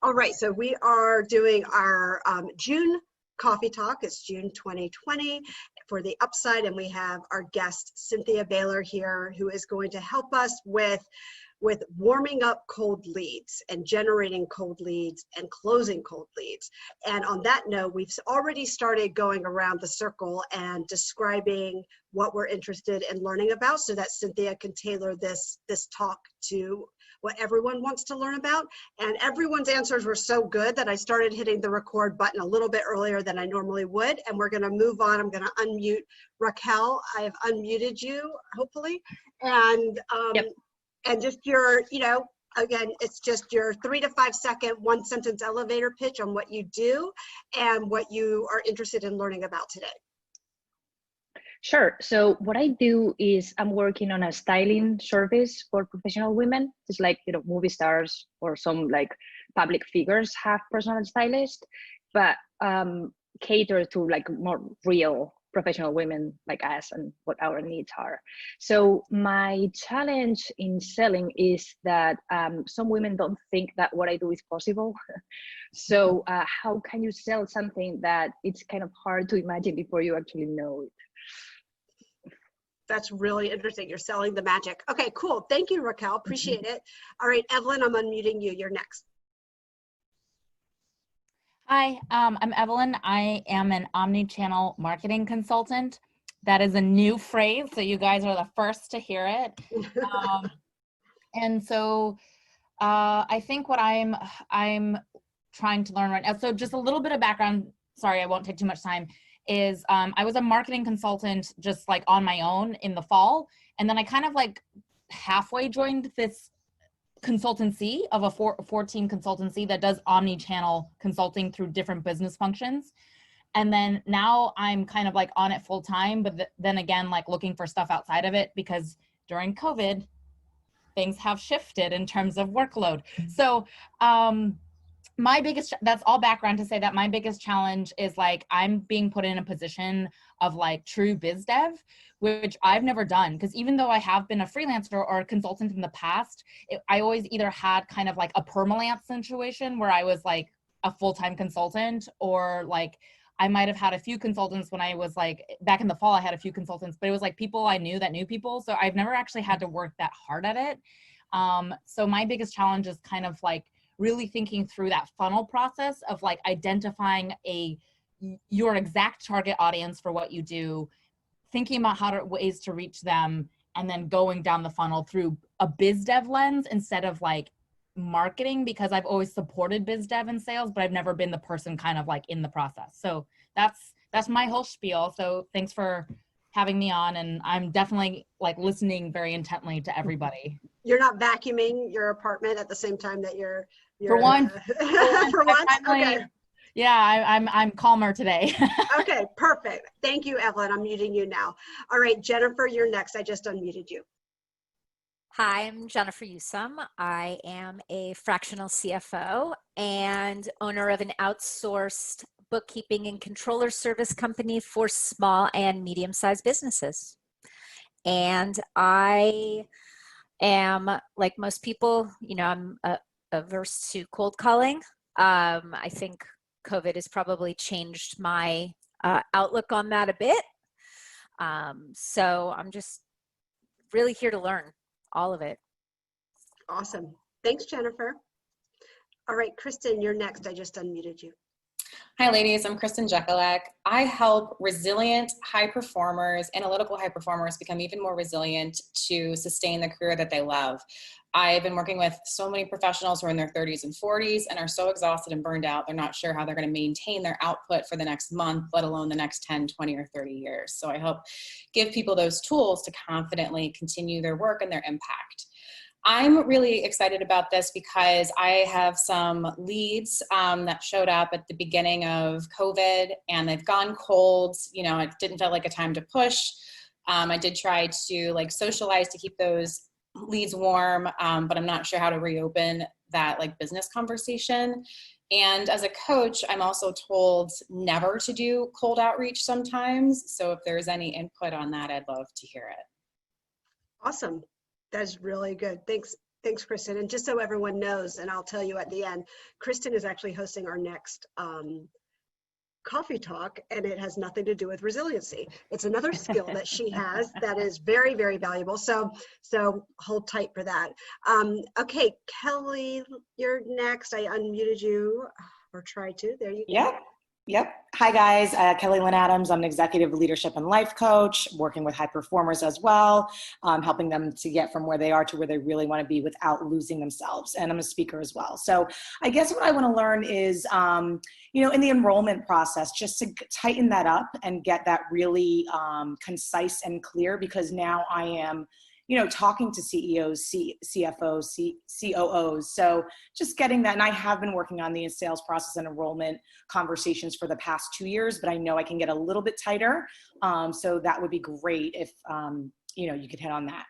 All right, so we are doing our June coffee talk. It's June 2020 for the upside, and we have our guest Cynthia Beiler here, who is going to help us with warming up cold leads and generating cold leads and closing cold leads. And on that note, we've already started going around the circle and describing what we're interested in learning about so that Cynthia can tailor this talk to what everyone wants to learn about. And everyone's answers were so good that I started hitting the record button a little bit earlier than I normally would. And we're gonna move on. I'm gonna unmute Raquel. I have unmuted you, hopefully. And Yep. And just your, again, it's just your 3 to 5 second, one sentence elevator pitch on what you do and what you are interested in learning about today. Sure. So what I do is I'm working on a styling service for professional women. It's like, movie stars or some like public figures have personal stylists, but cater to like more real professional women like us and what our needs are. So my challenge in selling is that some women don't think that what I do is possible. So how can you sell something that it's kind of hard to imagine before you actually know it? That's really interesting. You're selling the magic. Okay, cool. Thank you, Raquel. Appreciate it. All right, Evelyn, I'm unmuting you. You're next. Hi, I'm Evelyn. I am an omni-channel marketing consultant. That is a new phrase, so you guys are the first to hear it. And so I think what I'm trying to learn right now, so just a little bit of background, sorry, I won't take too much time, is I was a marketing consultant just like on my own in the fall. And then I kind of like halfway joined this consultancy of a 14 consultancy that does omni-channel consulting through different business functions. And then now I'm kind of like on it full time, but then again, like looking for stuff outside of it because during COVID, things have shifted in terms of workload. So that's all background to say that my biggest challenge is like I'm being put in a position of like true biz dev, which I've never done, because even though I have been a freelancer or a consultant in the past, I always either had kind of like a permalance situation where I was like a full-time consultant, or like I might have had a few consultants when I was like back in the fall. I had a few consultants, but it was like people I knew that knew people, so I've never actually had to work that hard at it. So my biggest challenge is kind of like really thinking through that funnel process of like identifying your exact target audience for what you do, thinking about ways to reach them, and then going down the funnel through a biz dev lens instead of like marketing, because I've always supported biz dev and sales, but I've never been the person kind of like in the process. So that's my whole spiel. So thanks for having me on, and I'm definitely like listening very intently to everybody. You're not vacuuming your apartment at the same time that you're for once. For once? Okay. Yeah, I'm calmer today. Okay, perfect. Thank you, Evelyn. I'm muting you now. All right, Jennifer, you're next. I just unmuted you. Hi, I'm Jennifer Usum. I am a fractional CFO and owner of an outsourced bookkeeping and controller service company for small and medium-sized businesses. And I am, like most people, I'm averse to cold calling. I think COVID has probably changed my outlook on that a bit. So I'm just really here to learn all of it. Awesome. Thanks, Jennifer. All right, Kristen, you're next. I just unmuted you. Hi, ladies. I'm Kristen Jekalek. I help resilient high performers, analytical high performers, become even more resilient to sustain the career that they love. I've been working with so many professionals who are in their 30s and 40s and are so exhausted and burned out, they're not sure how they're going to maintain their output for the next month, let alone the next 10, 20, or 30 years. So I hope give people those tools to confidently continue their work and their impact. I'm really excited about this because I have some leads that showed up at the beginning of COVID, and they've gone cold. It didn't feel like a time to push. I did try to like socialize to keep those leads warm, but I'm not sure how to reopen that like business conversation. And as a coach, I'm also told never to do cold outreach sometimes. So if there's any input on that, I'd love to hear it. Awesome. That's really good. Thanks, Thanks, Kristen. And just so everyone knows, and I'll tell you at the end, Kristen is actually hosting our next coffee talk, and it has nothing to do with resiliency. It's another skill that she has that is very, very valuable. So hold tight for that. Okay, Kelly, you're next. I unmuted you, or tried to. There you go. Yep. Hi, guys. Kelly Lynn Adams. I'm an executive leadership and life coach, working with high performers as well, helping them to get from where they are to where they really want to be without losing themselves. And I'm a speaker as well. So I guess what I want to learn is, in the enrollment process, just to tighten that up and get that really concise and clear, because now I am talking to CEOs, CFOs, COOs. So just getting that, and I have been working on the sales process and enrollment conversations for the past 2 years, but I know I can get a little bit tighter. So that would be great if, you could hit on that.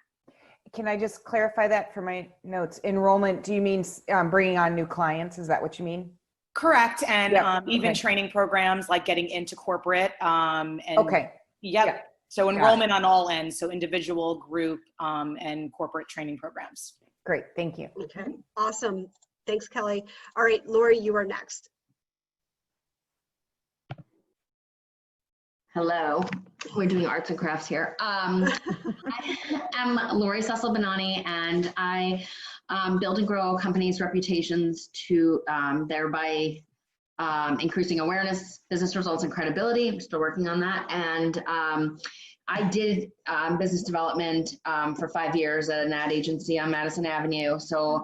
Can I just clarify that for my notes? Enrollment, do you mean bringing on new clients? Is that what you mean? Correct. And even Okay. training programs like getting into corporate. Okay. Yep. So enrollment on all ends, so individual, group, and corporate training programs. Great, thank you. Okay, awesome. Thanks, Kelly. All right, Lori, you are next. Hello, we're doing arts and crafts here. I am Lori Cecil Bonani, and I build and grow companies' reputations to thereby increasing awareness, business results, and credibility. I'm still working on that. And I did business development for 5 years at an ad agency on Madison Avenue. So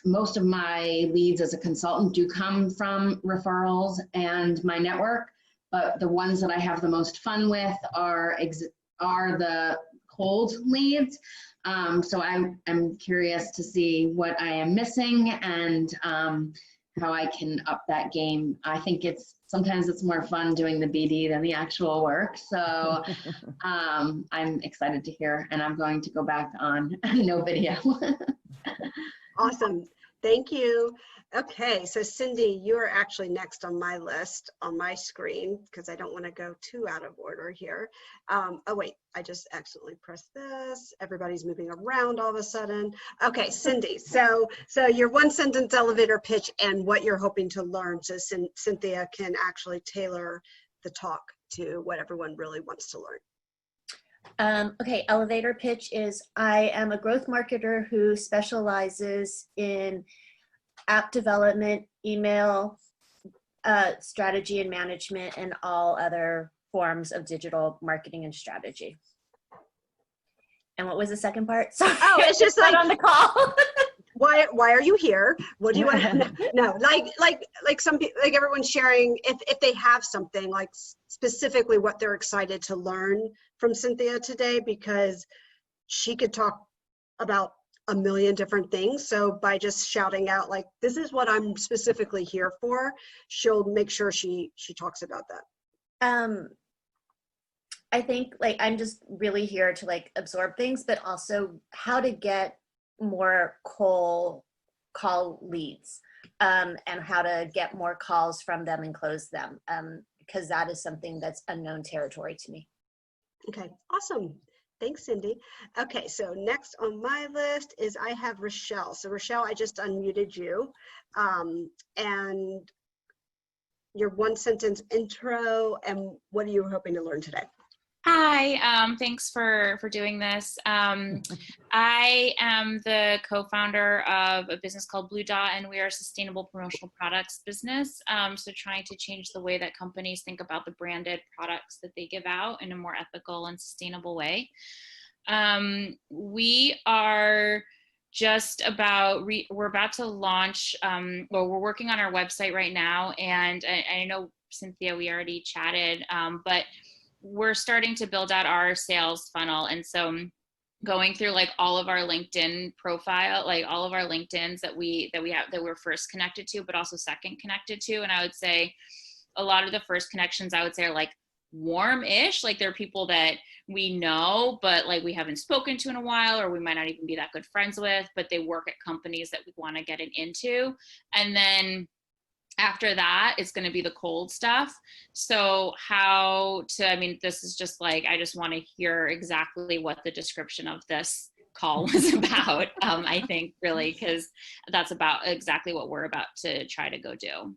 most of my leads as a consultant do come from referrals and my network, but the ones that I have the most fun with are the cold leads. So I'm curious to see what I am missing and how I can up that game. I think sometimes it's more fun doing the BD than the actual work. So I'm excited to hear, and I'm going to go back on no video. Awesome. Thank you. Okay, so Cindy, you're actually next on my list on my screen because I don't want to go too out of order here. Oh wait, I just accidentally pressed this. Everybody's moving around all of a sudden. Okay, Cindy, so your one sentence elevator pitch and what you're hoping to learn so Cynthia can actually tailor the talk to what everyone really wants to learn. Okay, elevator pitch is I am a growth marketer who specializes in app development, email strategy and management, and all other forms of digital marketing and strategy. And what was the second part? Sorry, oh, it's just like on the call. why are you here? What do you want to know? Like some people, like everyone's sharing if they have something like specifically what they're excited to learn from Cynthia today, because she could talk about a million different things. So by just shouting out like, this is what I'm specifically here for, she'll make sure she talks about that. I think like I'm just really here to like absorb things, but also how to get more call leads and how to get more calls from them and close them, because that is something that's unknown territory to me. Okay, awesome. Thanks, Cindy. Okay, so next on my list is I have Rochelle. So Rochelle, I just unmuted you. And your one sentence intro and what are you hoping to learn today? Hi, thanks for doing this. I am the co-founder of a business called Blue Dot, and we are a sustainable promotional products business. So trying to change the way that companies think about the branded products that they give out in a more ethical and sustainable way. We are just about, we're about to launch, well, we're working on our website right now, and I know, Cynthia, we already chatted, but we're starting to build out our sales funnel. And so going through like all of our LinkedIn profile, like all of our LinkedIns that we have, that we're first connected to, but also second connected to. And I would say a lot of the first connections I would say are like warm-ish, like they're people that we know, but like we haven't spoken to in a while, or we might not even be that good friends with, but they work at companies that we want to get it into. And then after that, it's going to be the cold stuff. So how to, I mean, this is just like, I just want to hear exactly what the description of this call was about, I think, really, because that's about exactly what we're about to try to go do.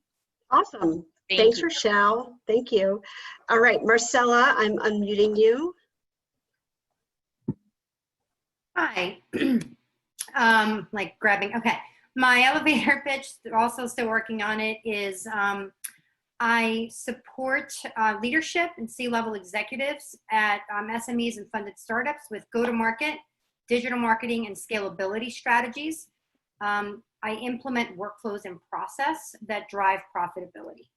Awesome. Thank Thanks, you. Rochelle. Thank you. All right, Marcella, I'm unmuting you. Hi. Like grabbing, okay. My elevator pitch, also still working on it, is I support leadership and C-level executives at SMEs and funded startups with go-to-market, digital marketing, and scalability strategies. I implement workflows and process that drive profitability.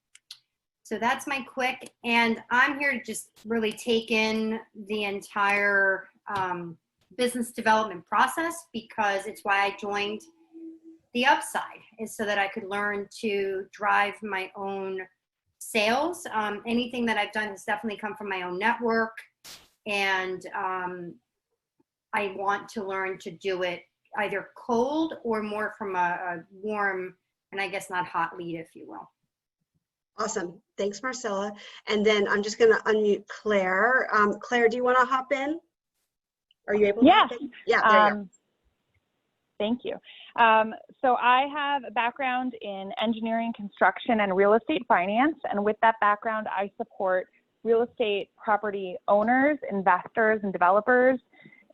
So that's my quick, and I'm here to just really take in the entire business development process, because it's why I joined the Upside, is so that I could learn to drive my own sales. Anything that I've done has definitely come from my own network, and I want to learn to do it either cold or more from a warm, and I guess not hot lead, if you will. Awesome. Thanks, Marcella. And then I'm just going to unmute Claire. Claire, do you want to hop in? Are you able to? Yes. Hop in? Yeah, there you go. Thank you. So I have a background in engineering, construction, and real estate finance. And with that background, I support real estate property owners, investors, and developers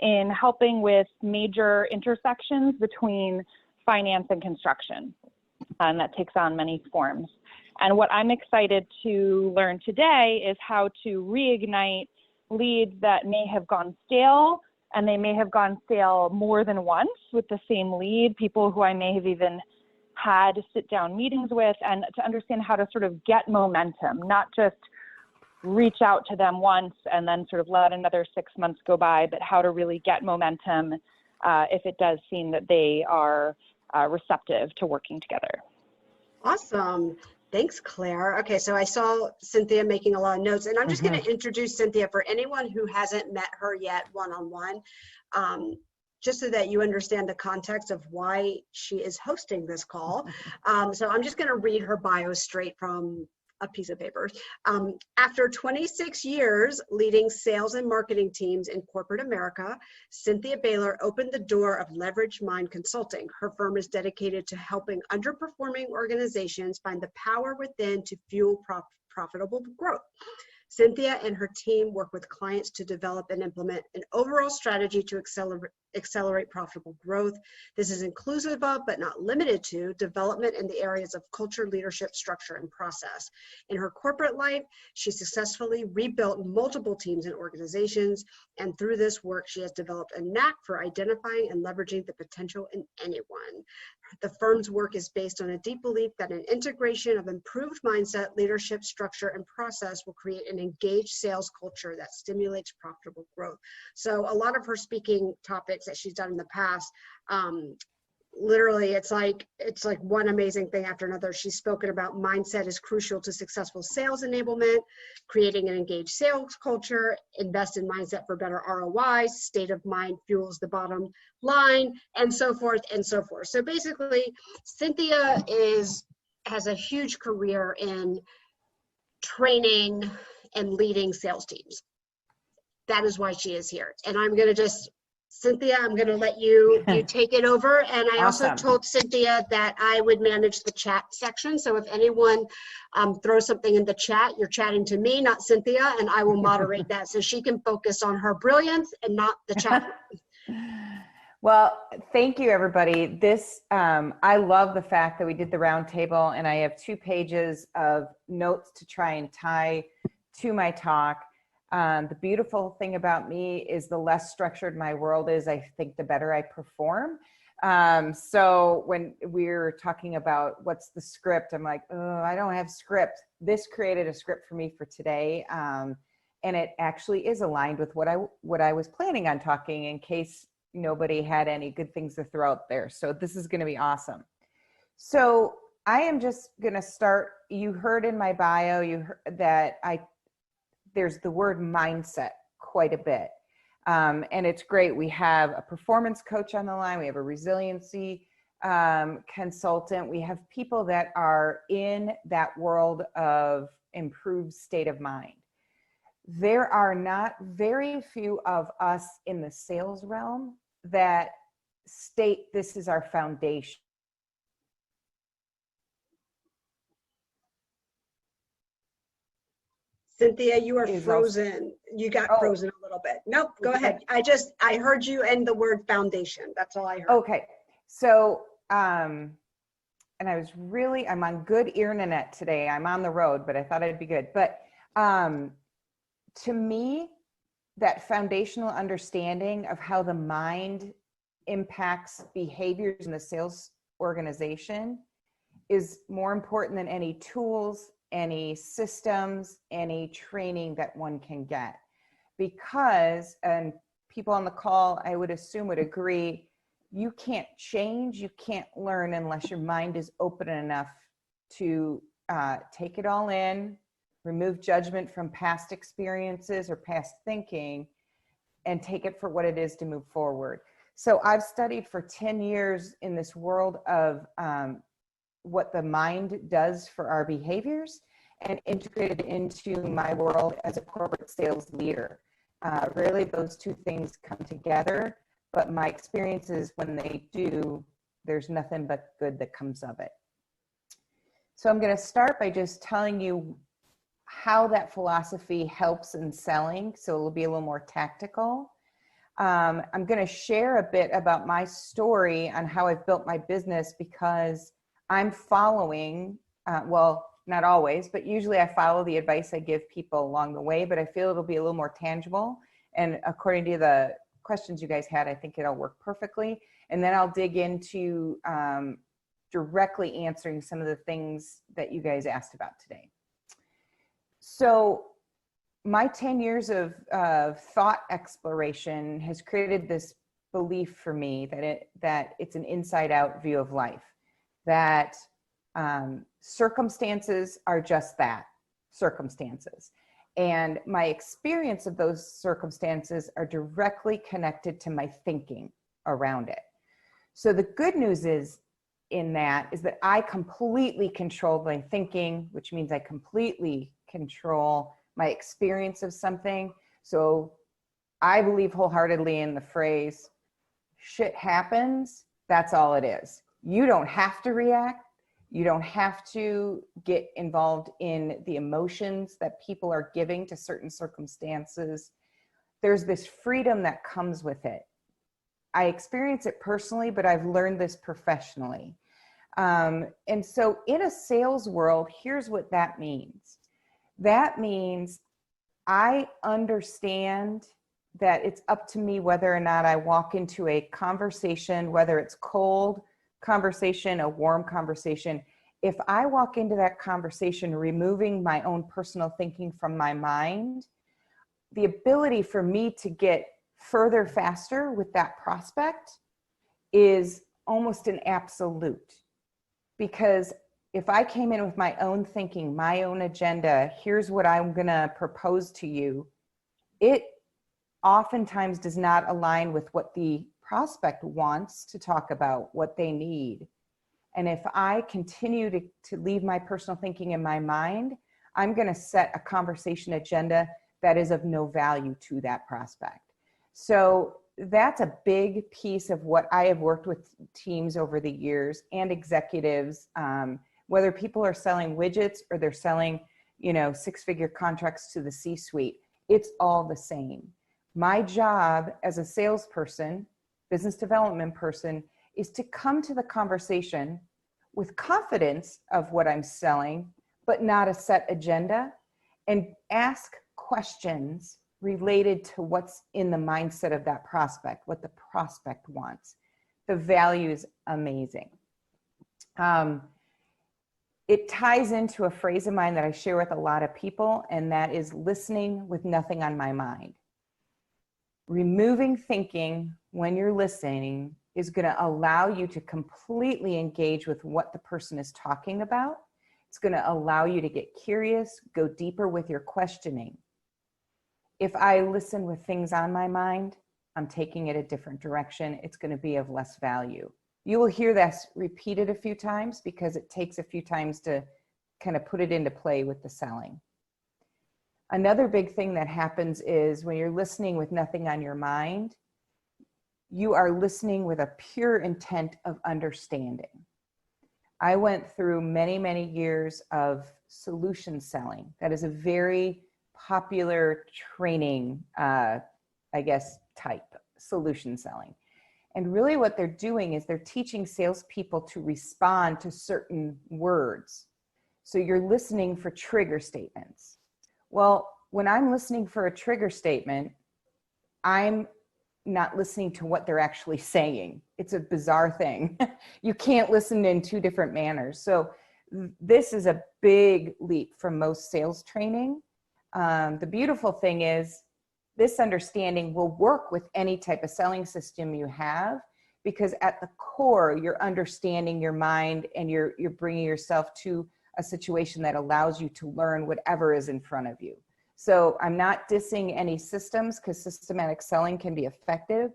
in helping with major intersections between finance and construction. And that takes on many forms. And what I'm excited to learn today is how to reignite leads that may have gone stale, and they may have gone stale more than once with the same lead, people who I may have even had sit-down meetings with, and to understand how to sort of get momentum, not just reach out to them once and then sort of let another 6 months go by, but how to really get momentum if it does seem that they are receptive to working together. Awesome. Thanks, Claire. Okay, so I saw Cynthia making a lot of notes, and I'm just going to introduce Cynthia for anyone who hasn't met her yet one-on-one, just so that you understand the context of why she is hosting this call. So I'm just going to read her bio straight from a piece of paper. After 26 years leading sales and marketing teams in corporate America, Cynthia Beiler opened the door of Leverage Mind Consulting. Her firm is dedicated to helping underperforming organizations find the power within to fuel profitable growth. Cynthia and her team work with clients to develop and implement an overall strategy to accelerate profitable growth. This is inclusive of, but not limited to, development in the areas of culture, leadership, structure, and process. In her corporate life, she successfully rebuilt multiple teams and organizations, and through this work, she has developed a knack for identifying and leveraging the potential in anyone. The firm's work is based on a deep belief that an integration of improved mindset, leadership, structure, and process will create an engaged sales culture that stimulates profitable growth. So a lot of her speaking topics that she's done in the past, literally it's like one amazing thing after another. She's spoken about mindset is crucial to successful sales enablement, creating an engaged sales culture, invest in mindset for better ROI, state of mind fuels the bottom line, and so forth and so forth. So basically, Cynthia has a huge career in training and leading sales teams. That is why she is here. And I'm going to just, Cynthia, I'm going to let you take it over. And I also told Cynthia that I would manage the chat section. So if anyone throws something in the chat, you're chatting to me, not Cynthia, and I will moderate that so she can focus on her brilliance and not the chat. Well, thank you, everybody. This, I love the fact that we did the round table, and I have 2 pages of notes to try and tie to my talk. The beautiful thing about me is the less structured my world is, I think the better I perform. So when we're talking about what's the script, I'm like, oh, I don't have script. This created a script for me for today. And it actually is aligned with what I was planning on talking, in case nobody had any good things to throw out there. So this is going to be awesome. So I am just going to start. You heard in my bio that there's the word mindset quite a bit. And it's great. We have a performance coach on the line. We have a resiliency consultant. We have people that are in that world of improved state of mind. There are not very few of us in the sales realm that state this is our foundation. Cynthia, you are Is frozen. You got Oh. frozen a little bit. Nope, go Okay. ahead. I heard you and the word foundation. That's all I heard. Okay. So, and I'm on good internet today. I'm on the road, but I thought I'd be good. But to me, that foundational understanding of how the mind impacts behaviors in the sales organization is more important than any tools, any systems, any training that one can get. Because, and people on the call, I would assume would agree, you can't change, you can't learn unless your mind is open enough to take it all in, remove judgment from past experiences or past thinking, and take it for what it is to move forward. So I've studied for 10 years in this world of what the mind does for our behaviors and integrated into my world as a corporate sales leader. Really, those two things come together, but my experience is when they do, there's nothing but good that comes of it. So I'm going to start by just telling you how that philosophy helps in selling. So it'll be a little more tactical. I'm going to share a bit about my story on how I've built my business, because I'm following, well, not always, but usually I follow the advice I give people along the way, but I feel it'll be a little more tangible. And according to the questions you guys had, I think it'll work perfectly. And then I'll dig into directly answering some of the things that you guys asked about today. So my 10 years of thought exploration has created this belief for me that it's an inside out view of life, that circumstances are just that, circumstances. And my experience of those circumstances are directly connected to my thinking around it. So the good news is that I completely control my thinking, which means I completely control my experience of something. So I believe wholeheartedly in the phrase, shit happens, that's all it is. You don't have to react. You don't have to get involved in the emotions that people are giving to certain circumstances. There's this freedom that comes with it. I experience it personally, but I've learned this professionally. And so in a sales world, here's what that means. That means I understand that it's up to me whether or not I walk into a conversation, whether it's cold conversation, a warm conversation. If I walk into that conversation removing my own personal thinking from my mind, the ability for me to get further faster with that prospect is almost an absolute. Because if I came in with my own thinking, my own agenda, here's what I'm going to propose to you, it oftentimes does not align with what the prospect wants to talk about, what they need. And if I continue to leave my personal thinking in my mind, I'm going to set a conversation agenda that is of no value to that prospect. So that's a big piece of what I have worked with teams over the years and executives, whether people are selling widgets or they're selling, six-figure contracts to the C-suite, it's all the same. My job as a salesperson, business development person, is to come to the conversation with confidence of what I'm selling, but not a set agenda, and ask questions related to what's in the mindset of that prospect, what the prospect wants. The value is amazing. It ties into a phrase of mine that I share with a lot of people, and that is listening with nothing on my mind. Removing thinking when you're listening is going to allow you to completely engage with what the person is talking about. It's going to allow you to get curious, go deeper with your questioning. If I listen with things on my mind, I'm taking it a different direction. It's going to be of less value. You will hear this repeated a few times because it takes a few times to kind of put it into play with the selling. Another big thing that happens is when you're listening with nothing on your mind, you are listening with a pure intent of understanding. I went through many, many years of solution selling. That is a very popular training, I guess, type, solution selling. And really what they're doing is they're teaching salespeople to respond to certain words. So you're listening for trigger statements. Well, when I'm listening for a trigger statement, I'm not listening to what they're actually saying. It's a bizarre thing. You can't listen in two different manners. So this is a big leap from most sales training. The beautiful thing is this understanding will work with any type of selling system you have, because at the core, you're understanding your mind and you're bringing yourself to a situation that allows you to learn whatever is in front of you. So I'm not dissing any systems, because systematic selling can be effective.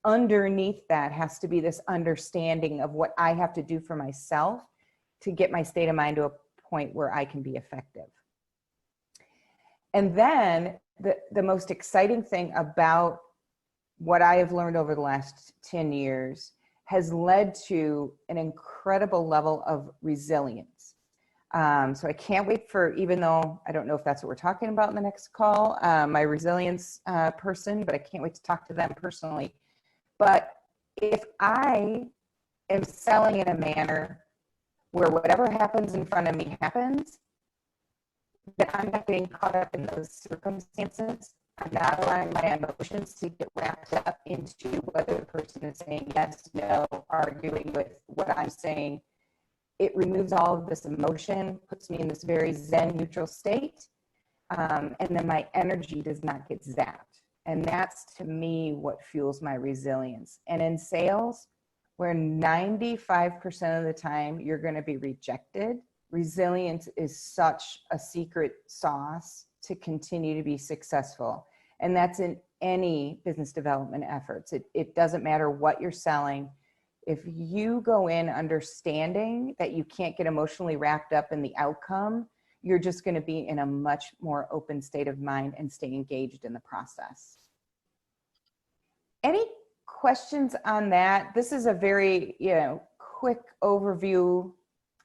Underneath that has to be this understanding of what I have to do for myself to get my state of mind to a point where I can be effective. And then the most exciting thing about what I have learned over the last 10 years has led to an incredible level of resilience. So I can't wait for, even though I don't know if that's what we're talking about in the next call, my resilience person, but I can't wait to talk to them personally. But if I am selling in a manner where whatever happens in front of me happens, then I'm not getting caught up in those circumstances. I'm not allowing my emotions to get wrapped up into whether the person is saying yes, no, arguing with what I'm saying. It removes all of this emotion, puts me in this very Zen neutral state, and then my energy does not get zapped. And that's, to me, what fuels my resilience. And in sales, where 95% of the time you're going to be rejected, resilience is such a secret sauce to continue to be successful. And that's in any business development efforts. It doesn't matter what you're selling. If you go in understanding that you can't get emotionally wrapped up in the outcome, you're just going to be in a much more open state of mind and stay engaged in the process. Any questions on that? This is a very, quick overview,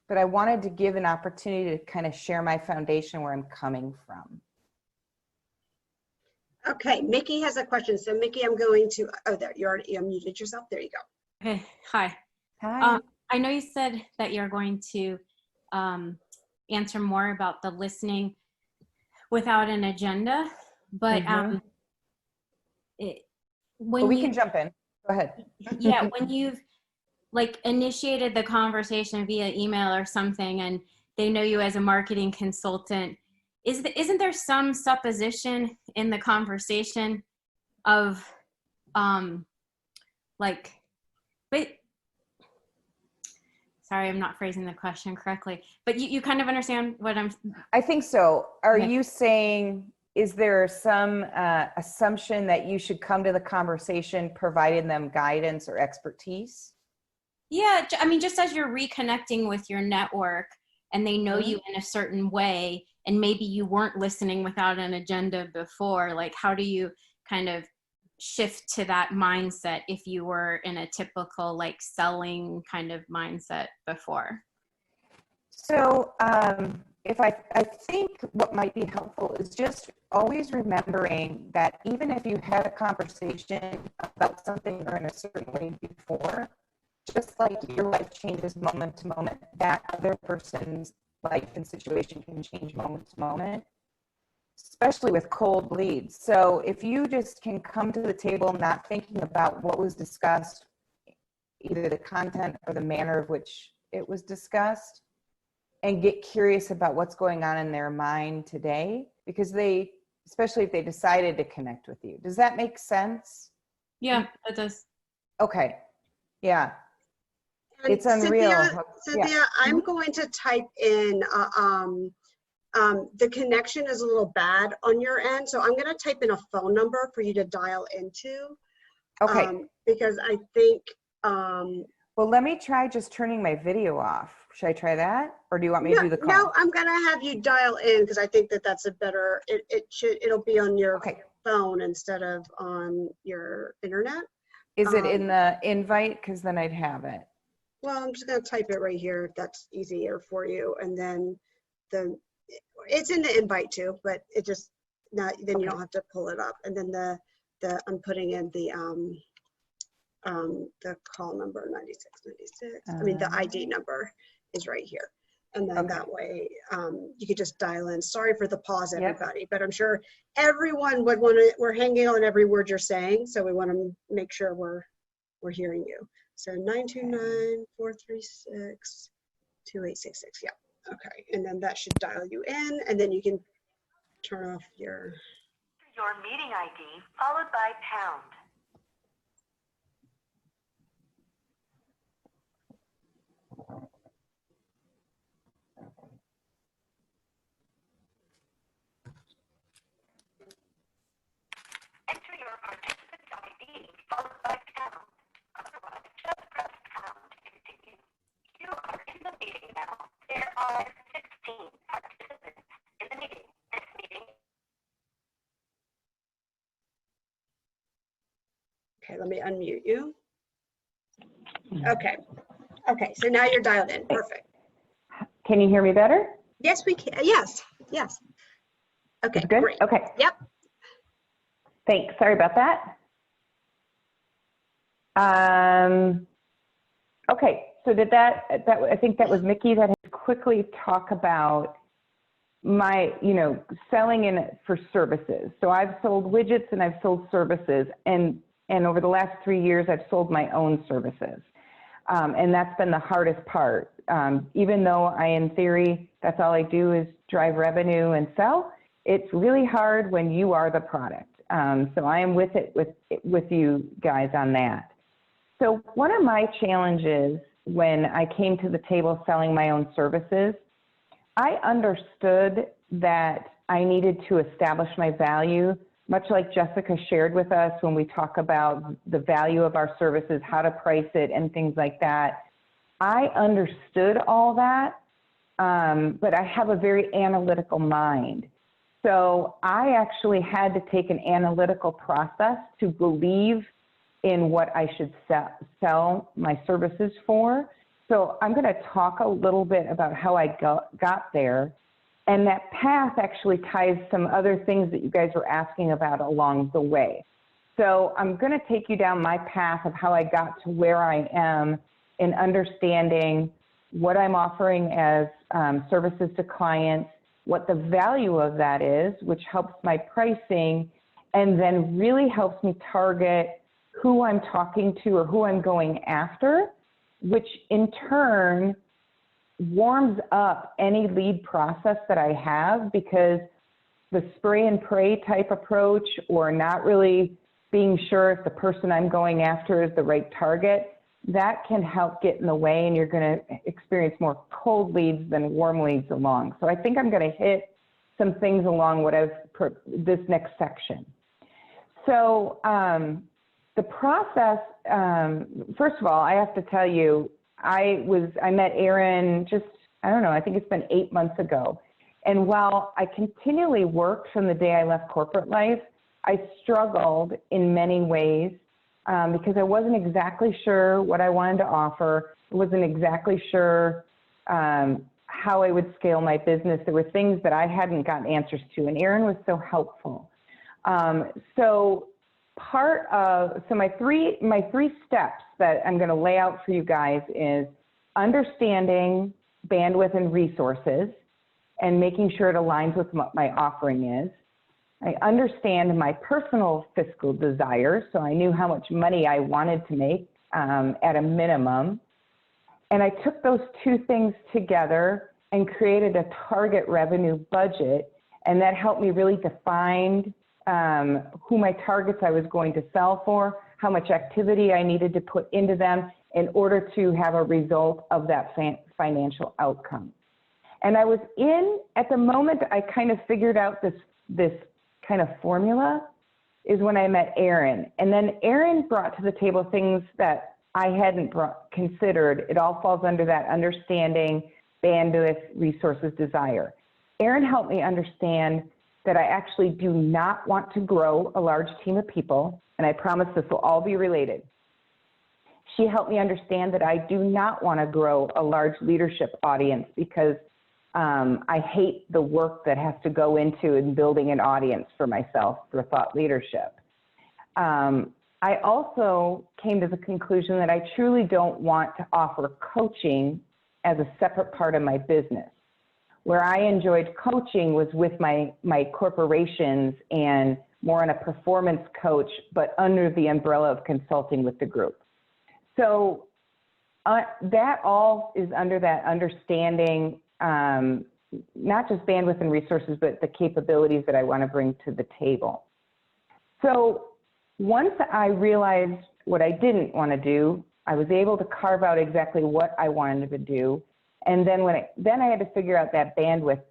but I wanted to give an opportunity to kind of share my foundation, where I'm coming from. Okay, Mickey has a question. So Mickey, I'm going to, there, you already unmuted yourself. There you go. Okay, hi. Hi. I know you said that you're going to answer more about the listening without an agenda, but we can jump in. Go ahead. Yeah, when you've initiated the conversation via email or something, and they know you as a marketing consultant, isn't there some supposition in the conversation of but sorry, I'm not phrasing the question correctly, but you kind of understand what I think so. Are you saying, is there some assumption that you should come to the conversation providing them guidance or expertise? Yeah, I mean, just as you're reconnecting with your network and they know you in a certain way, and maybe you weren't listening without an agenda before, how do you kind of shift to that mindset if you were in a typical selling kind of mindset before? So if I think what might be helpful is just always remembering that even if you had a conversation about something or in a certain way before, just like your life changes moment to moment, that other person's life and situation can change moment to moment, especially with cold leads. So if you just can come to the table not thinking about what was discussed, either the content or the manner of which it was discussed, and get curious about what's going on in their mind today, because especially if they decided to connect with you. Does that make sense? Yeah, it does. Okay. Yeah. And it's unreal. Cynthia, I'm going to type in, the connection is a little bad on your end. So I'm going to type in a phone number for you to dial into. Okay. Because I think. Well, let me try just turning my video off. Should I try that? Or do you want me to do the call? No, I'm going to have you dial in because I think that's a better, it'll be on your phone instead of on your internet. Is it in the invite? Because then I'd have it. Well, I'm just going to type it right here if that's easier for you. And then it's in the invite too, but it just, then you don't have to pull it up. And then I'm putting in the call number 9696. I mean, the ID number is right here. And then that way you could just dial in. Sorry for the pause, everybody, but I'm sure everyone would want to, we're hanging on every word you're saying. So we want to make sure we're hearing you. So 929-436-2866. Yeah. Okay. And then that should dial you in, and then you can turn off your meeting ID followed by pound. Enter your participant's ID followed by pound. Otherwise, just press pound to continue. You are in the meeting now. There are 16 participants in the meeting. This meeting. Okay, let me unmute you. Okay. Okay, so now you're dialed in. Perfect. Can you hear me better? Yes, we can. Yes. Yes. Okay, good? Great. Okay. Yep. Thanks. Sorry about that. Okay, so I think that was Mickey that had quickly talk about my, selling in for services. So I've sold widgets and I've sold services, and over the last 3 years, I've sold my own services. And that's been the hardest part. Even though in theory, that's all I do is drive revenue and sell, it's really hard when you are the product. So I am with you guys on that. So one of my challenges when I came to the table selling my own services, I understood that I needed to establish my value, much like Jessica shared with us when we talk about the value of our services, how to price it, and things like that. I understood all that, but I have a very analytical mind. So I actually had to take an analytical process to believe in what I should sell my services for. So I'm going to talk a little bit about how I got there. And that path actually ties some other things that you guys were asking about along the way. So I'm going to take you down my path of how I got to where I am in understanding what I'm offering as services to clients, what the value of that is, which helps my pricing, and then really helps me target who I'm talking to or who I'm going after, which in turn warms up any lead process that I have, because the spray and pray type approach, or not really being sure if the person I'm going after is the right target, that can help get in the way, and you're going to experience more cold leads than warm leads along. So I think I'm going to hit some things along this next section. So the process, first of all, I have to tell you, I met Erin I think it's been 8 months ago. And while I continually worked from the day I left corporate life, I struggled in many ways because I wasn't exactly sure what I wanted to offer. I wasn't exactly sure how I would scale my business. There were things that I hadn't gotten answers to, and Erin was so helpful. So my three steps that I'm going to lay out for you guys is understanding bandwidth and resources and making sure it aligns with what my offering is. I understand my personal fiscal desires, so I knew how much money I wanted to make at a minimum. And I took those two things together and created a target revenue budget, and that helped me really define who my targets I was going to sell for, how much activity I needed to put into them in order to have a result of that financial outcome. And I was at the moment I kind of figured out this kind of formula is when I met Erin. And then Erin brought to the table things that I hadn't considered. It all falls under that understanding, bandwidth, resources, desire. Erin helped me understand that I actually do not want to grow a large team of people, and I promise this will all be related. she helped me understand that I do not want to grow a large leadership audience because I hate the work that has to go into in building an audience for myself for thought leadership. I also came to the conclusion that I truly don't want to offer coaching as a separate part of my business. Where I enjoyed coaching was with my corporations and more on a performance coach, but under the umbrella of consulting with the group. So that all is under that understanding, not just bandwidth and resources, but the capabilities that I want to bring to the table. So once I realized what I didn't want to do, I was able to carve out exactly what I wanted to do. And then then I had to figure out that bandwidth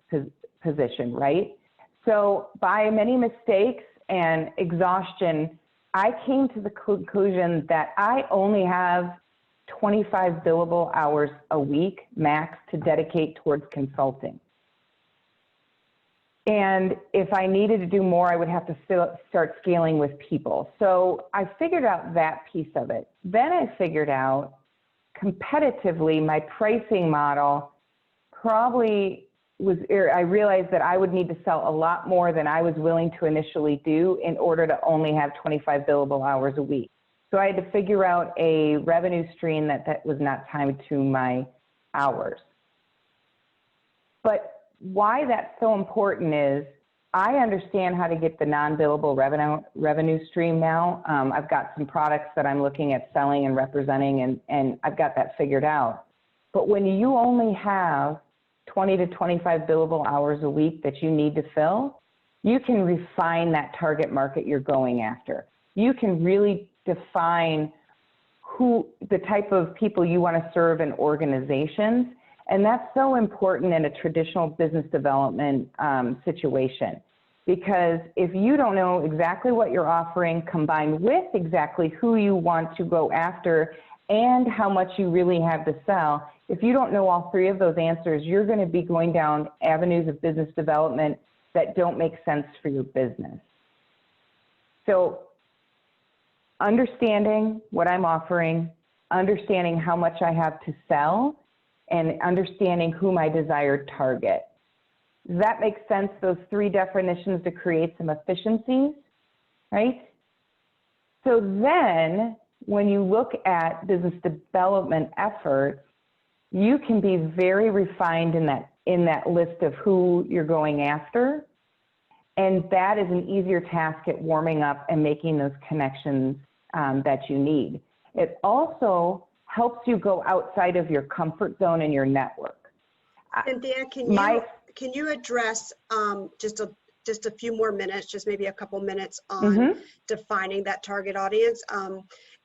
position, right? So by many mistakes and exhaustion, I came to the conclusion that I only have 25 billable hours a week max to dedicate towards consulting. And if I needed to do more, I would have to start scaling with people. So I figured out that piece of it. Then I figured out competitively my pricing model probably was, I realized that I would need to sell a lot more than I was willing to initially do in order to only have 25 billable hours a week. So I had to figure out a revenue stream that was not tied to my hours. But why that's so important is I understand how to get the non-billable revenue stream now. I've got some products that I'm looking at selling and representing, and I've got that figured out. But when you only have 20 to 25 billable hours a week that you need to fill, you can refine that target market you're going after. You can really define the type of people you want to serve in organizations. And that's so important in a traditional business development situation, because if you don't know exactly what you're offering combined with exactly who you want to go after and how much you really have to sell, if you don't know all three of those answers, you're going to be going down avenues of business development that don't make sense for your business. So understanding what I'm offering, understanding how much I have to sell, and understanding who my desired target. Does that make sense, those three definitions to create some efficiencies, right? So then when you look at business development efforts, you can be very refined in that list of who you're going after. And that is an easier task at warming up and making those connections that you need. It also helps you go outside of your comfort zone and your network. Cynthia, can you address just a few more minutes, just maybe a couple minutes on defining that target audience?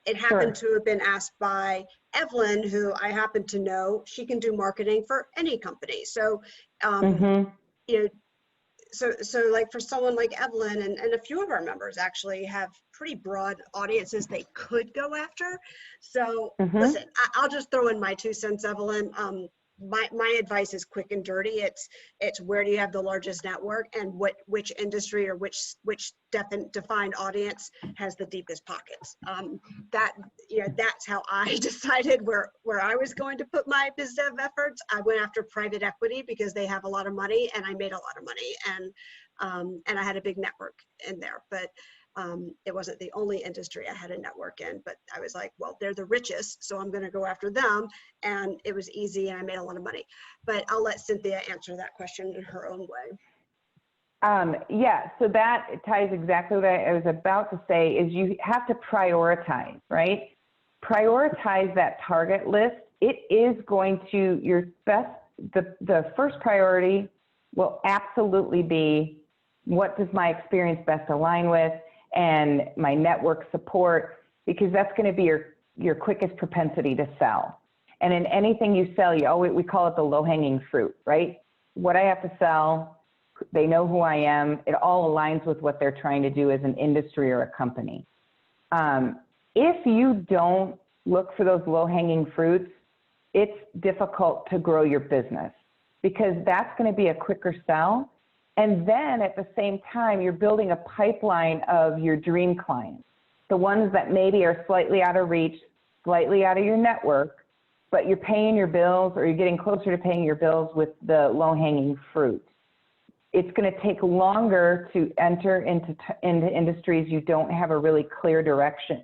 It happened to have been asked by Evelyn, who I happen to know. She can do marketing for any company. So, you know, so like for someone like Evelyn and a few of our members actually have pretty broad audiences they could go after. So listen, I'll just throw in my 2 cents, Evelyn. My advice is quick and dirty. It's where do you have the largest network and which industry or which defined audience has the deepest pockets. That's how I decided where I was going to put my biz dev efforts. I went after private equity because they have a lot of money and I made a lot of money, and I had a big network in there. But it wasn't the only industry I had a network in, but I was like, well, they're the richest, so I'm going to go after them. And it was easy and I made a lot of money. But I'll let Cynthia answer that question in her own way. Yeah, so that ties exactly what I was about to say is you have to prioritize, right? Prioritize that target list. It is going to, the first priority will absolutely be what does my experience best align with, and my network support, because that's going to be your quickest propensity to sell. And in anything you sell, we call it the low-hanging fruit, right? What I have to sell, they know who I am. It all aligns with what they're trying to do as an industry or a company. If you don't look for those low-hanging fruits, it's difficult to grow your business because that's going to be a quicker sell. And then at the same time, you're building a pipeline of your dream clients, the ones that maybe are slightly out of reach, slightly out of your network, but you're paying your bills or you're getting closer to paying your bills with the low-hanging fruit. It's going to take longer to enter into industries you don't have a really clear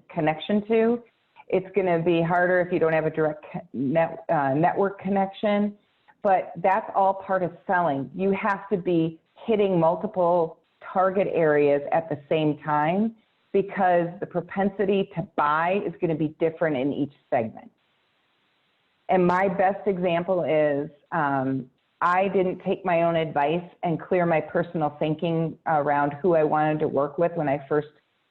connection to. It's going to be harder if you don't have a direct network connection, but that's all part of selling. You have to be hitting multiple target areas at the same time because the propensity to buy is going to be different in each segment. And my best example is I didn't take my own advice and clear my personal thinking around who I wanted to work with when I first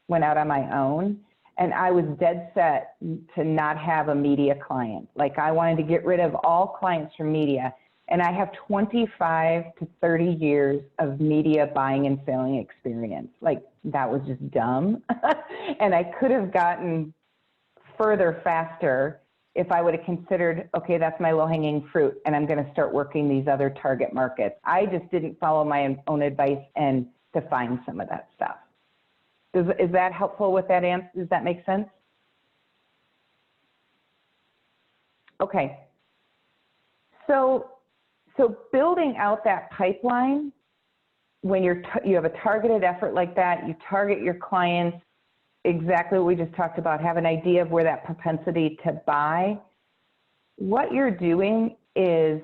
went out on my own. And I was dead set to not have a media client. Like I wanted to get rid of all clients from media. And I have 25 to 30 years of media buying and selling experience. Like that was just dumb. And I could have gotten further faster if I would have considered, okay, that's my low-hanging fruit, and I'm going to start working these other target markets. I just didn't follow my own advice and define some of that stuff. Is that helpful with that answer? Does that make sense? Okay. So building out that pipeline, when you have a targeted effort like that, you target your clients, exactly what we just talked about, have an idea of where that propensity to buy. What you're doing is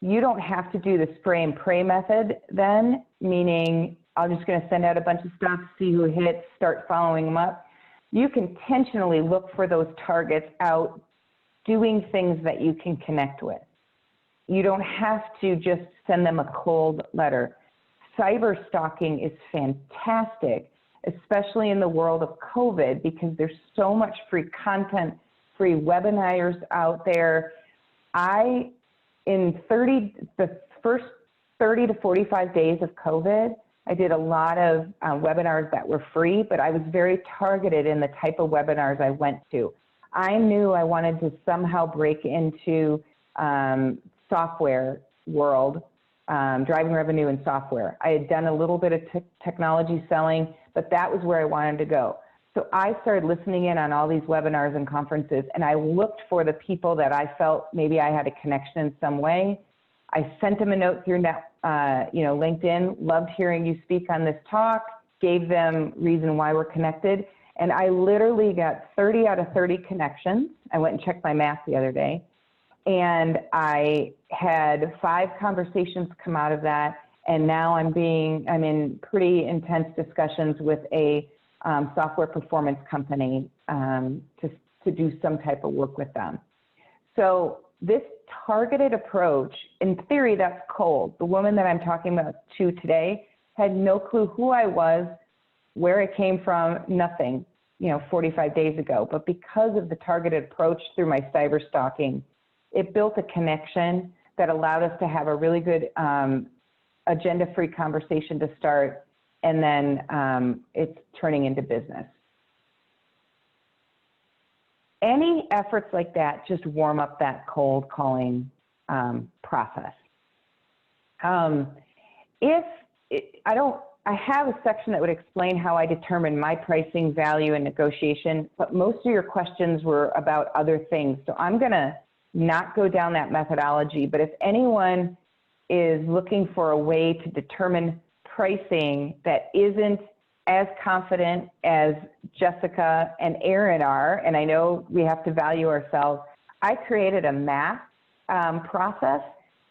you don't have to do the spray and pray method then, meaning I'm just going to send out a bunch of stuff, see who hits, start following them up. You can intentionally look for those targets out, doing things that you can connect with. You don't have to just send them a cold letter. Cyber stalking is fantastic, especially in the world of COVID, because there's so much free content, free webinars out there. In the first 30 to 45 days of COVID, I did a lot of webinars that were free, but I was very targeted in the type of webinars I went to. I knew I wanted to somehow break into software world, driving revenue in software. I had done a little bit of technology selling, but that was where I wanted to go. So I started listening in on all these webinars and conferences, and I looked for the people that I felt maybe I had a connection in some way. I sent them a note through LinkedIn, loved hearing you speak on this talk, gave them reason why we're connected, and I literally got 30 out of 30 connections. I went and checked my math the other day, and I had 5 conversations come out of that, and now I'm in pretty intense discussions with a software performance company to do some type of work with them. So this targeted approach, in theory, that's cold. The woman that I'm talking about to today had no clue who I was, where I came from, nothing, 45 days ago. But because of the targeted approach through my cyber stalking, it built a connection that allowed us to have a really good agenda-free conversation to start, and then it's turning into business. Any efforts like that just warm up that cold calling process. I have a section that would explain how I determine my pricing, value, and negotiation, but most of your questions were about other things. So I'm gonna not go down that methodology, but if anyone is looking for a way to determine pricing that isn't as confident as Jessica and Erin are, and I know we have to value ourselves, I created a math process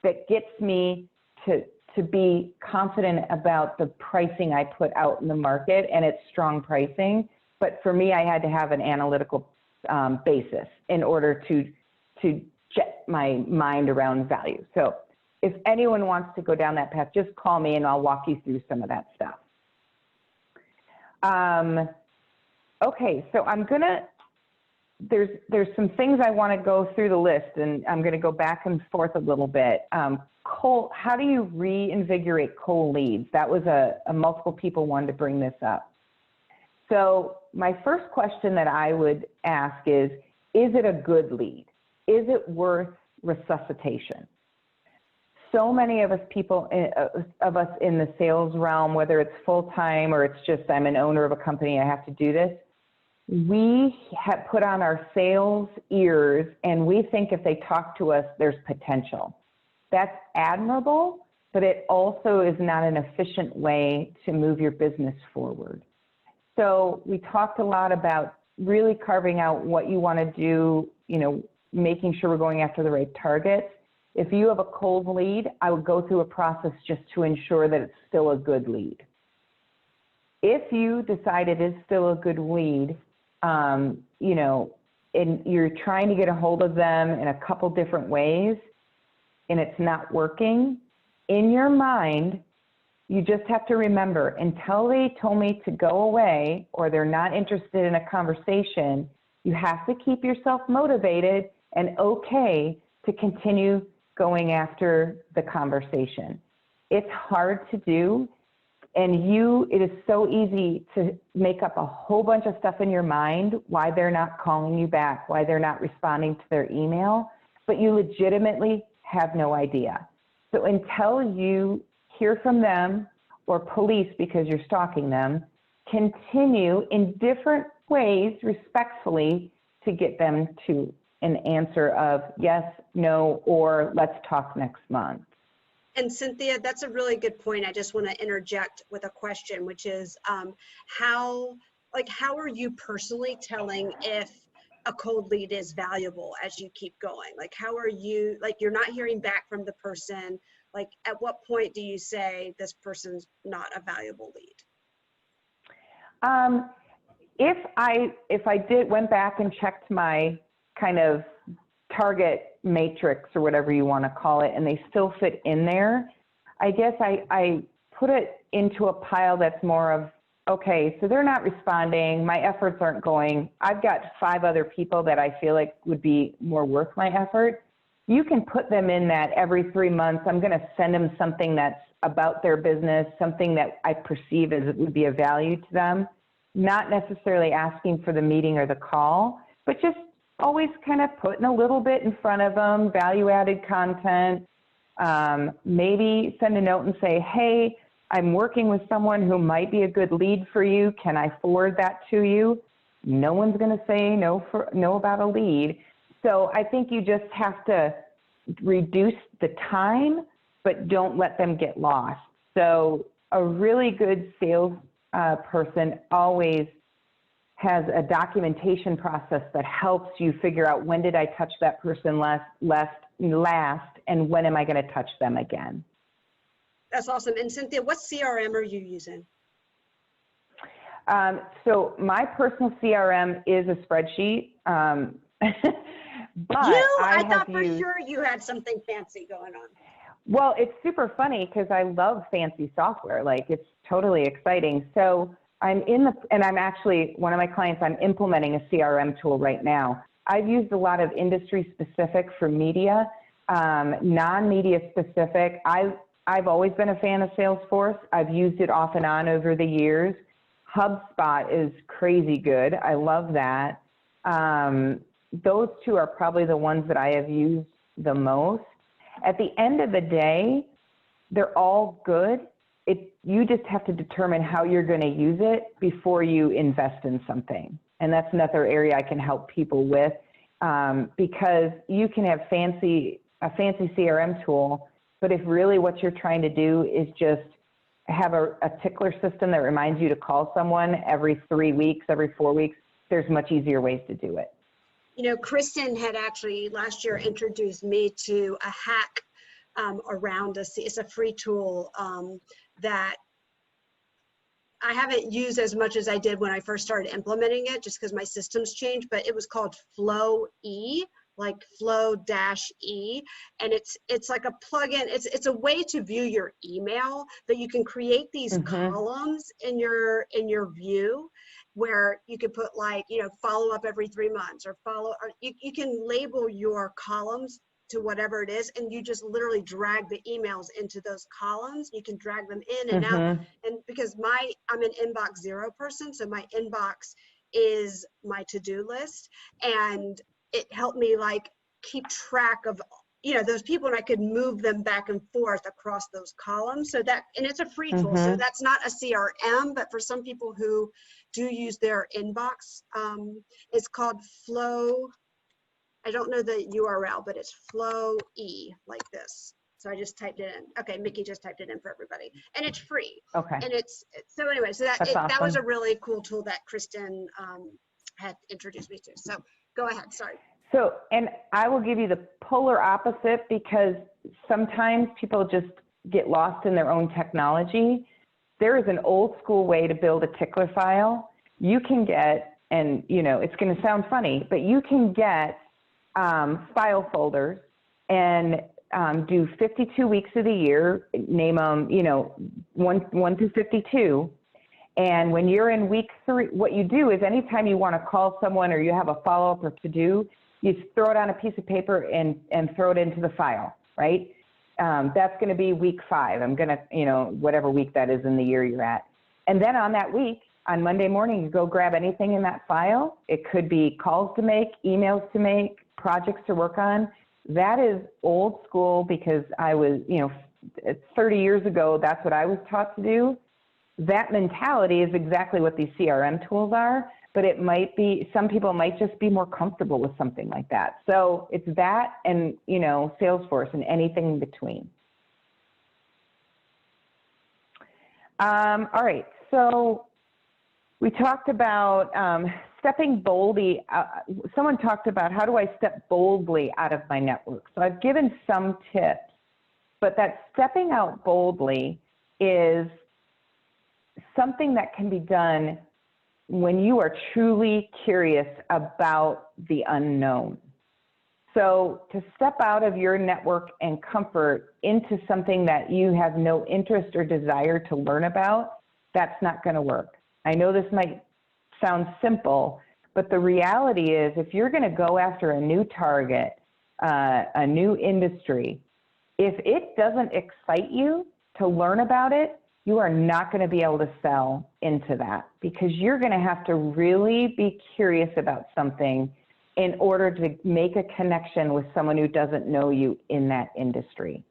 that gets me to be confident about the pricing I put out in the market, and it's strong pricing. But for me, I had to have an analytical basis in order to jet my mind around value. So if anyone wants to go down that path, just call me and I'll walk you through some of that stuff. Okay, so there's some things I want to go through the list, and I'm going to go back and forth a little bit. How do you reinvigorate cold leads? That was multiple people wanted to bring this up. So my first question that I would ask is it a good lead? Is it worth resuscitation? So many of us in the sales realm, whether it's full-time or it's just I'm an owner of a company, I have to do this, we have put on our sales ears and we think if they talk to us, there's potential. That's admirable, but it also is not an efficient way to move your business forward. So we talked a lot about really carving out what you want to do, you know, making sure we're going after the right targets. If you have a cold lead, I would go through a process just to ensure that it's still a good lead. If you decide it is still a good lead, you know, and you're trying to get a hold of them in a couple different ways and it's not working, in your mind, you just have to remember, until they told me to go away or they're not interested in a conversation, you have to keep yourself motivated and okay to continue going after the conversation. It's hard to do, and it is so easy to make up a whole bunch of stuff in your mind why they're not calling you back, why they're not responding to their email, but you legitimately have no idea. So until you hear from them or police because you're stalking them, continue in different ways, respectfully, to get them to an answer of yes, no, or let's talk next month. And Cynthia, that's a really good point. I just want to interject with a question, which is how are you personally telling if a cold lead is valuable as you keep going? Like, how are you, like, you're not hearing back from the person. Like, at what point do you say this person's not a valuable lead? If I went back and checked my kind of target matrix or whatever you want to call it, and they still fit in there, I guess I put it into a pile that's more of, okay, so they're not responding, my efforts aren't going, I've got 5 other people that I feel like would be more worth my effort. You can put them in that every 3 months, I'm going to send them something that's about their business, something that I perceive as it would be of value to them, not necessarily asking for the meeting or the call, but just always kind of putting a little bit in front of them, value-added content, maybe send a note and say, hey, I'm working with someone who might be a good lead for you. Can I forward that to you? No one's going to say no about a lead. So I think you just have to reduce the time, but don't let them get lost. So a really good sales person always has a documentation process that helps you figure out when did I touch that person last, and when am I going to touch them again. That's awesome. And Cynthia, what CRM are you using? So my personal CRM is a spreadsheet. But I thought for sure you had something fancy going on. Well, it's super funny because I love fancy software. Like, it's totally exciting. So I'm actually, one of my clients, I'm implementing a CRM tool right now. I've used a lot of industry specific for media, non-media specific. I've always been a fan of Salesforce. I've used it off and on over the years. HubSpot is crazy good. I love that. Those 2 are probably the ones that I have used the most. At the end of the day, they're all good. You just have to determine how you're going to use it before you invest in something. And that's another area I can help people with, because you can have a fancy CRM tool, but if really what you're trying to do is just have a tickler system that reminds you to call someone every 3 weeks, every 4 weeks, there's much easier ways to do it. You know, Kristen had actually last year introduced me to a hack around it's a free tool that I haven't used as much as I did when I first started implementing it, just because my systems changed, but it was called Flow-E, like Flow-E, and it's like a plugin. It's a way to view your email, that you can create these columns in your view, where you could put, like, you know, follow up every 3 months, or you can label your columns to whatever it is, and you just literally drag the emails into those columns. You can drag them in and out, and because I'm an inbox 0 person, so my inbox is my to-do list, and it helped me like keep track of you know, those people, and I could move them back and forth across those columns. So that, and it's a free tool. So that's not a CRM, but for some people who do use their inbox, it's called Flow. I don't know the URL, but it's Flow E, like this. So I just typed it in. Okay, Mickey just typed it in for everybody, and it's free. Okay. And it's, so anyway, so that Awesome. that was a really cool tool that Kristen had introduced me to. So go ahead, sorry. So, and I will give you the polar opposite, because sometimes people just get lost in their own technology. There is an old school way to build a tickler file. You can get, and you know, it's going to sound funny, but you can get file folders and do 52 weeks of the year, name them, you know, 1 through 52. And when you're in week 3, what you do is anytime you want to call someone or you have a follow-up or to do, you throw it on a piece of paper and throw it into the file, right? That's going to be week 5. I'm going to, you know, whatever week that is in the year you're at. And then on that week, on Monday morning, you go grab anything in that file. It could be calls to make, emails to make, projects to work on. That is old school, because I was, you know, 30 years ago, that's what I was taught to do. That mentality is exactly what these CRM tools are, but it might be, some people might just be more comfortable with something like that. So it's that and, you know, Salesforce and anything in between. All right, so we talked about stepping boldly. Someone talked about, how do I step boldly out of my network? So I've given some tips, but that stepping out boldly is something that can be done when you are truly curious about the unknown. So to step out of your network and comfort into something that you have no interest or desire to learn about, that's not going to work. I know this might sound simple, but the reality is, if you're going to go after a new target, a new industry, if it doesn't excite you to learn about it, you are not going to be able to sell into that, because you're going to have to really be curious about something in order to make a connection with someone who doesn't know you in that industry.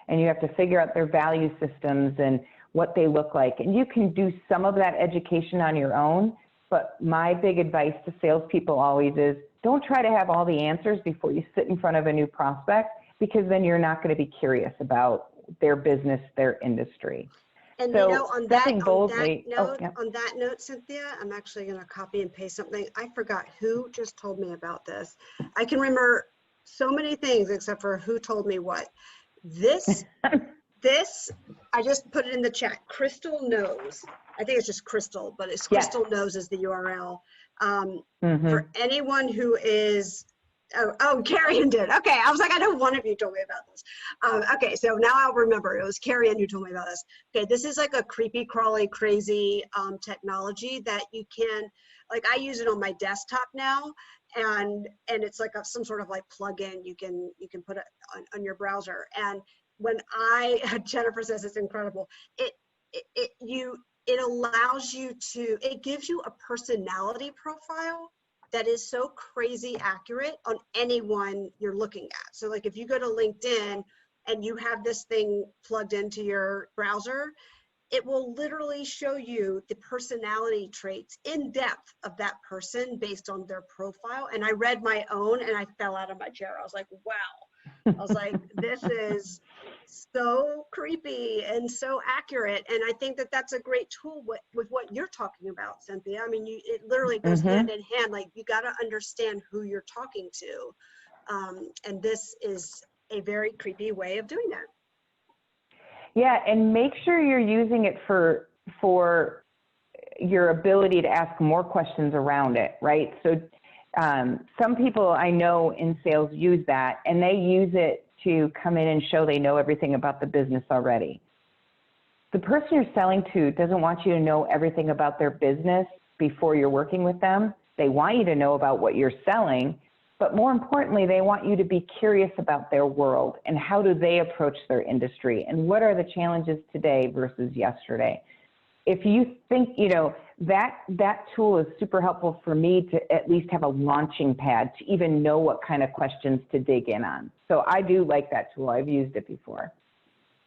And you have to figure out their value systems and what they look like. And you can do some of that education on your own, but my big advice to salespeople always is, don't try to have all the answers before you sit in front of a new prospect, because then you're not going to be curious about their business, their industry. And so you know, on that note, Cynthia, I'm actually going to copy and paste something. I forgot who just told me about this. I can remember so many things except for who told me what. This, I just put it in the chat. Crystal Knows. I think it's just Crystal, but it's Crystal Knows is the URL. For anyone who is, oh, Carrion did. Okay, I was like, I know one of you told me about this. Okay, so now I'll remember. It was Carrion who told me about this. Okay, this is like a creepy, crawly, crazy technology that you can, like, I use it on my desktop now, and it's like some sort of like plugin you can put it on your browser. And when Jennifer says it's incredible, it allows you to, it gives you a personality profile that is so crazy accurate on anyone you're looking at. So like if you go to LinkedIn and you have this thing plugged into your browser, it will literally show you the personality traits in depth of that person based on their profile. And I read my own and I fell out of my chair. I was like, wow. I was like, this is so creepy and so accurate. And I think that that's a great tool with what you're talking about, Cynthia. I mean, it literally goes hand in hand. Like, you got to understand who you're talking to. And this is a very creepy way of doing that. Yeah, and make sure you're using it for your ability to ask more questions around it, right? So some people I know in sales use that, and they use it to come in and show they know everything about the business already. The person you're selling to doesn't want you to know everything about their business before you're working with them. They want you to know about what you're selling, but more importantly, they want you to be curious about their world and how do they approach their industry and what are the challenges today versus yesterday. if you think, you know, that tool is super helpful for me to at least have a launching pad to even know what kind of questions to dig in on. So I do like that tool. I've used it before.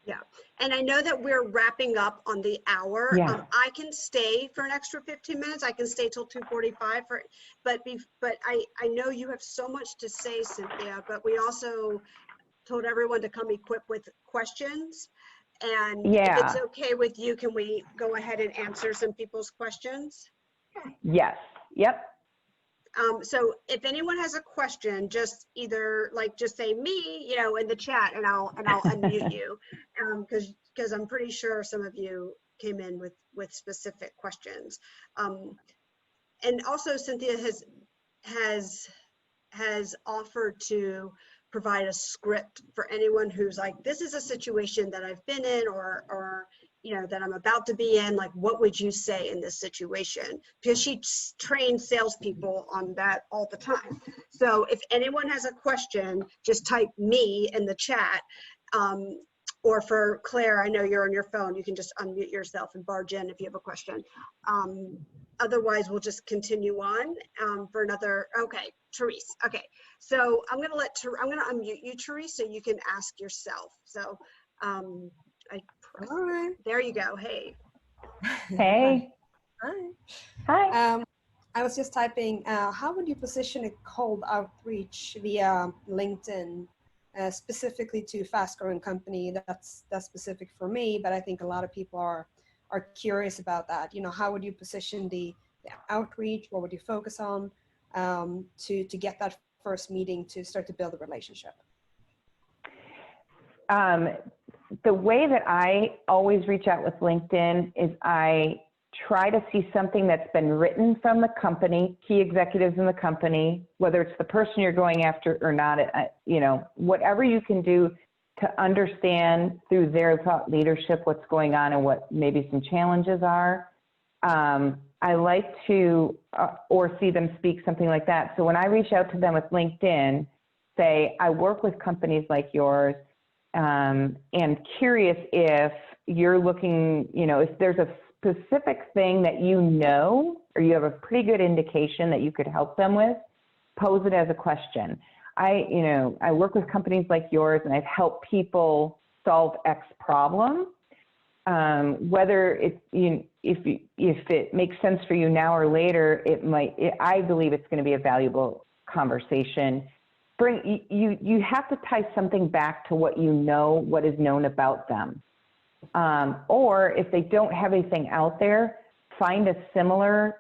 Yeah, and I know that we're wrapping up on the hour. Yeah. I can stay for an extra 15 minutes. I can stay till 2:45 but I know you have so much to say, Cynthia, but we also told everyone to come equipped with questions. And if it's Yeah. okay with you, can we go ahead and answer some people's questions? Yes. Yep. So if anyone has a question, just either just say me, you know, in the chat, and I'll unmute you, because I'm pretty sure some of you came in with specific questions. And also Cynthia has offered to provide a script for anyone who's like, this is a situation that I've been in, or you know, that I'm about to be in, like, what would you say in this situation? Because she trains salespeople on that all the time. So if anyone has a question, just type me in the chat. Or for Claire, I know you're on your phone, you can just unmute yourself and barge in if you have a question. Otherwise, we'll just continue on for another, okay, Therese. Okay, so I'm gonna unmute you, Therese, so you can ask yourself. So all right. There you go, hey. Hey. Hi. Hi. I was just typing, how would you position a cold outreach via LinkedIn, specifically to fast-growing company? That's specific for me, but I think a lot of people are curious about that. You know, how would you position the outreach? What would you focus on to get that first meeting to start to build a relationship? The way that I always reach out with LinkedIn is I try to see something that's been written from the company, key executives in the company, whether it's the person you're going after or not, you know, whatever you can do to understand through their thought leadership what's going on and what maybe some challenges are. I like to, or see them speak, something like that. So when I reach out to them with LinkedIn, say, I work with companies like yours, and curious if you're looking, you know, if there's a specific thing that you know, or you have a pretty good indication that you could help them with, pose it as a question. You know, I work with companies like yours, and I've helped people solve X problem. Whether it's, if it makes sense for you now or later, I believe it's going to be a valuable conversation. You have to tie something back to what you know, what is known about them. Or if they don't have anything out there, find a similar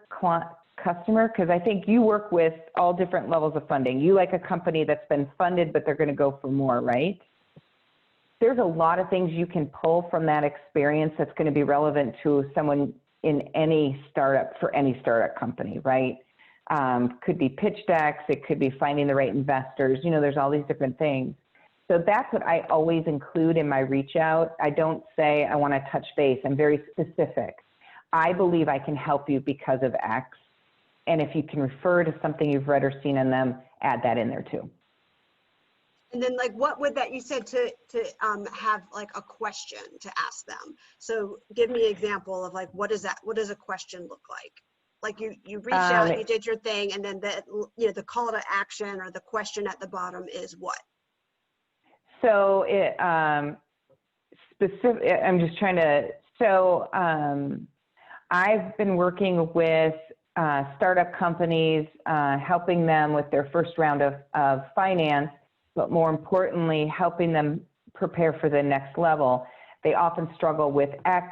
customer, because I think you work with all different levels of funding. You like a company that's been funded, but they're going to go for more, right? There's a lot of things you can pull from that experience that's going to be relevant to someone in any startup, for any startup company, right? Could be pitch decks, it could be finding the right investors, you know, there's all these different things. So that's what I always include in my reach out. I don't say I want to touch base, I'm very specific. I believe I can help you because of X. And if you can refer to something you've read or seen in them, add that in there too. And then, like, what would that, you said to have like a question to ask them. So give me an example of like, what does a question look like? Like you reached out, you did your thing, and then the call to action or the question at the bottom is what? So specific, I'm just trying to, so I've been working with startup companies, helping them with their first round of finance, but more importantly, helping them prepare for the next level. They often struggle with X.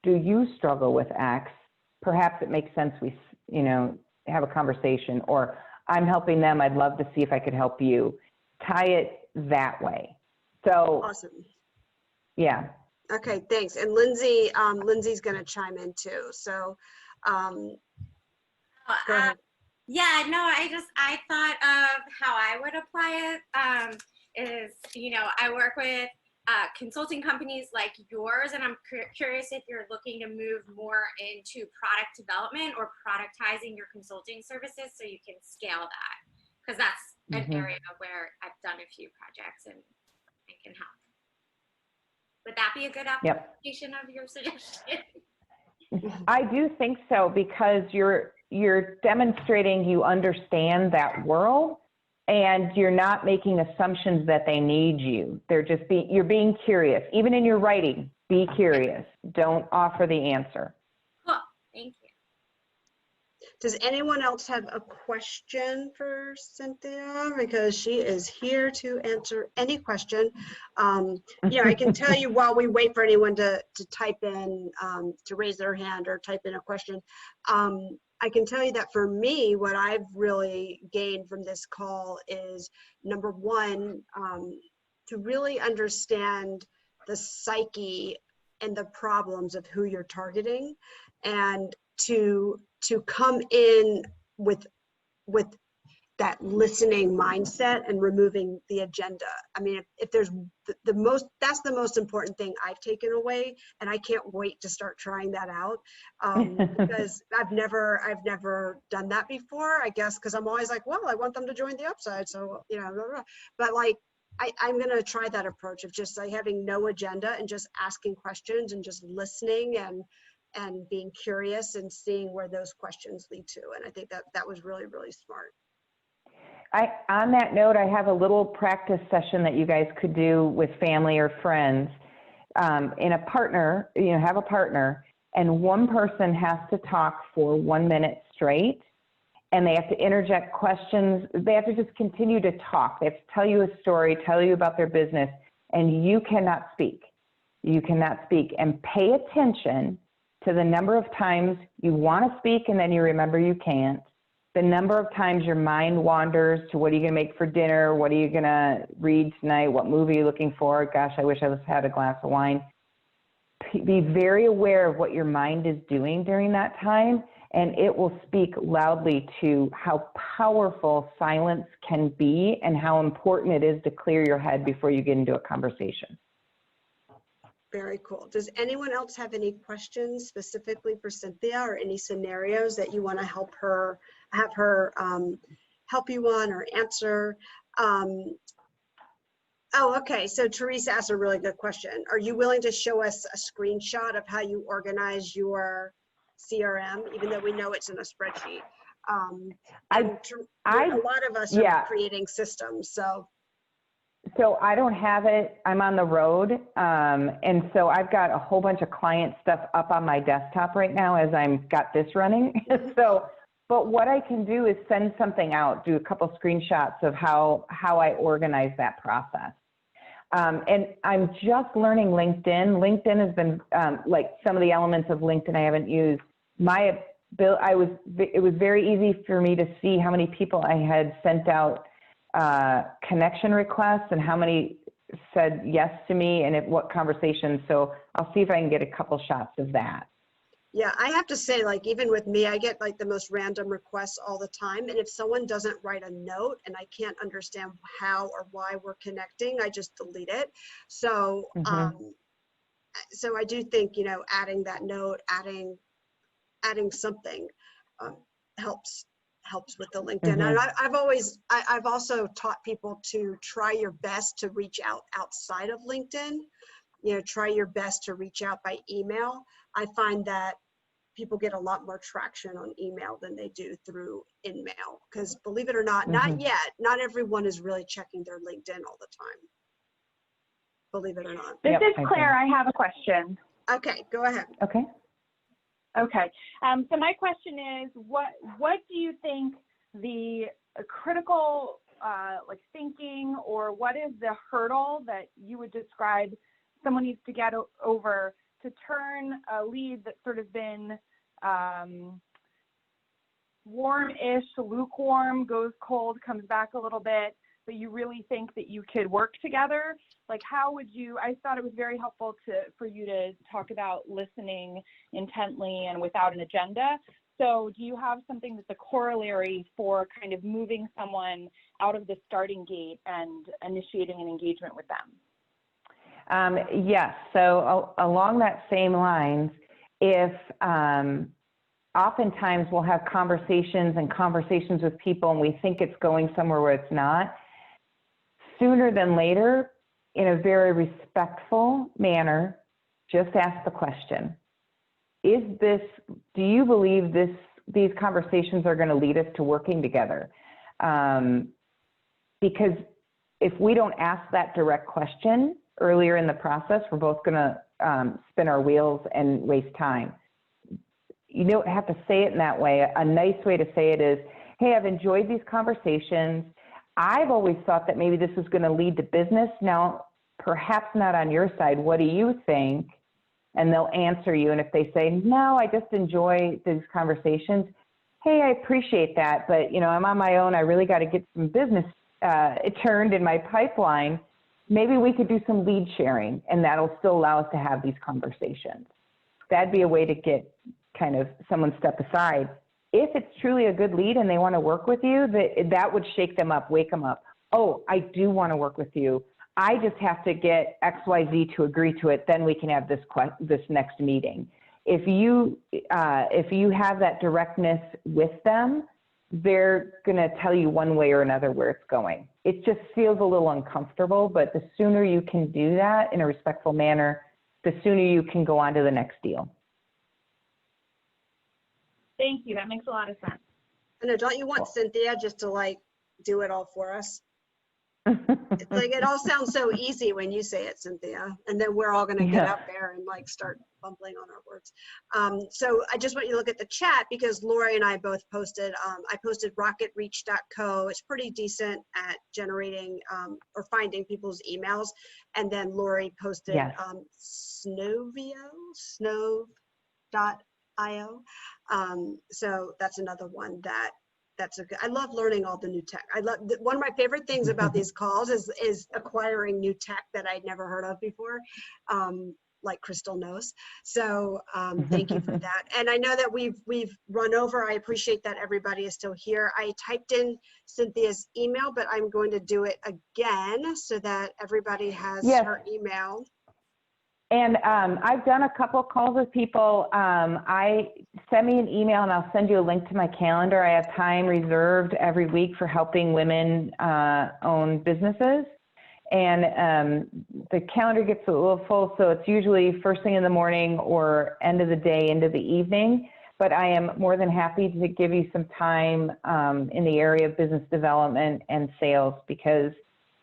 Do you struggle with X? Perhaps it makes sense we, you know, have a conversation, or I'm helping them, I'd love to see if I could help you. Tie it that way. So awesome. Yeah. Okay, thanks. And Lindsay's going to chime in too. So go ahead. Yeah, no, I thought of how I would apply it is, you know, I work with consulting companies like yours, and I'm curious if you're looking to move more into product development or productizing your consulting services so you can scale that, because that's an area where I've done a few projects and I can help. Would that be a good application of your suggestion? I do think so, because you're demonstrating you understand that world, and you're not making assumptions that they need you. You're being curious. Even in your writing, be curious. Don't offer the answer. Cool. Thank you. Does anyone else have a question for Cynthia? Because she is here to answer any question. I can tell you while we wait for anyone to type in, to raise their hand or type in a question, I can tell you that for me, what I've really gained from this call is, number one, to really understand the psyche and the problems of who you're targeting, and to come in with that listening mindset and removing the agenda. I mean, if there's that's the most important thing I've taken away, and I can't wait to start trying that out, because I've never done that before, I guess, because I'm always like, well, I want them to join the upside, so blah, blah, blah. But like, I'm going to try that approach of just like having no agenda and just asking questions and just listening and being curious and seeing where those questions lead to. And I think that was really, really smart. On that note, I have a little practice session that you guys could do with family or friends. In a partner, have a partner, and one person has to talk for 1 minute straight, and they have to interject questions. They have to just continue to talk. They have to tell you a story, tell you about their business, and you cannot speak. You cannot speak. And pay attention to the number of times you want to speak and then you remember you can't. The number of times your mind wanders to, what are you going to make for dinner? What are you going to read tonight? What movie are you looking for? Gosh, I wish I had a glass of wine. Be very aware of what your mind is doing during that time, and it will speak loudly to how powerful silence can be and how important it is to clear your head before you get into a conversation. Very cool. Does anyone else have any questions specifically for Cynthia, or any scenarios that you want to have her help you on or answer? Okay. So Teresa asked a really good question. Are you willing to show us a screenshot of how you organize your CRM, even though we know it's in a spreadsheet? A lot of us are creating systems, So I don't have it. I'm on the road. And so I've got a whole bunch of client stuff up on my desktop right now as I've got this running. But what I can do is send something out, do a couple screenshots of how I organize that process. And I'm just learning LinkedIn. LinkedIn has been, like some of the elements of LinkedIn I haven't used. It was very easy for me to see how many people I had sent out connection requests and how many said yes to me and at what conversations. So I'll see if I can get a couple shots of that. Yeah, I have to say, like, even with me, I get like the most random requests all the time. And if someone doesn't write a note and I can't understand how or why we're connecting, I just delete it. So, so I do think, adding that note, adding something helps with the LinkedIn. And I've also taught people to try your best to reach out outside of LinkedIn. Try your best to reach out by email. I find that people get a lot more traction on email than they do through InMail, because believe it or not, not yet, not everyone is really checking their LinkedIn all the time. Believe it or not. This is Claire. I have a question. Okay, go ahead. Okay. Okay. So my question is, what do you think the critical thinking, or what is the hurdle that you would describe someone needs to get over to turn a lead that's sort of been warm-ish, lukewarm, goes cold, comes back a little bit, but you really think that you could work together? Like, how would you? I thought it was very helpful for you to talk about listening intently and without an agenda. So do you have something that's a corollary for kind of moving someone out of the starting gate and initiating an engagement with them? Yes. So along that same lines, if oftentimes we'll have conversations with people and we think it's going somewhere where it's not, sooner than later, in a very respectful manner, just ask the question. do you believe these conversations are going to lead us to working together? Because if we don't ask that direct question earlier in the process, we're both going to spin our wheels and waste time. You don't have to say it in that way. A nice way to say it is, hey, I've enjoyed these conversations. I've always thought that maybe this was going to lead to business. Now, perhaps not on your side. What do you think? And they'll answer you. And if they say, no, I just enjoy these conversations. Hey, I appreciate that. But, I'm on my own. I really got to get some business turned in my pipeline. Maybe we could do some lead sharing, and that'll still allow us to have these conversations. That'd be a way to get kind of someone step aside. If it's truly a good lead and they want to work with you, that would shake them up, wake them up. Oh, I do want to work with you. I just have to get XYZ to agree to it. Then we can have this next meeting. If you have that directness with them, they're going to tell you one way or another where it's going. It just feels a little uncomfortable, but the sooner you can do that in a respectful manner, the sooner you can go on to the next deal. Thank you. That makes a lot of sense. I know, don't you want Cynthia just to do it all for us? It all sounds so easy when you say it, Cynthia, and then we're all going to get up there and start bumbling on our words. So I just want you to look at the chat because Lori and I both posted. I posted rocketreach.co. It's pretty decent at generating or finding people's emails, and then Lori posted Snove.io. So that's another one that's a good. I love learning all the new tech. One of my favorite things about these calls is acquiring new tech that I'd never heard of before, like Crystal knows. So thank you for that. And I know that we've run over. I appreciate that everybody is still here. I typed in Cynthia's email, but I'm going to do it again so that everybody has her email. And I've done a couple of calls with people. Send me an email and I'll send you a link to my calendar. I have time reserved every week for helping women own businesses. And the calendar gets a little full, so it's usually first thing in the morning or end of the day into the evening. But I am more than happy to give you some time in the area of business development and sales because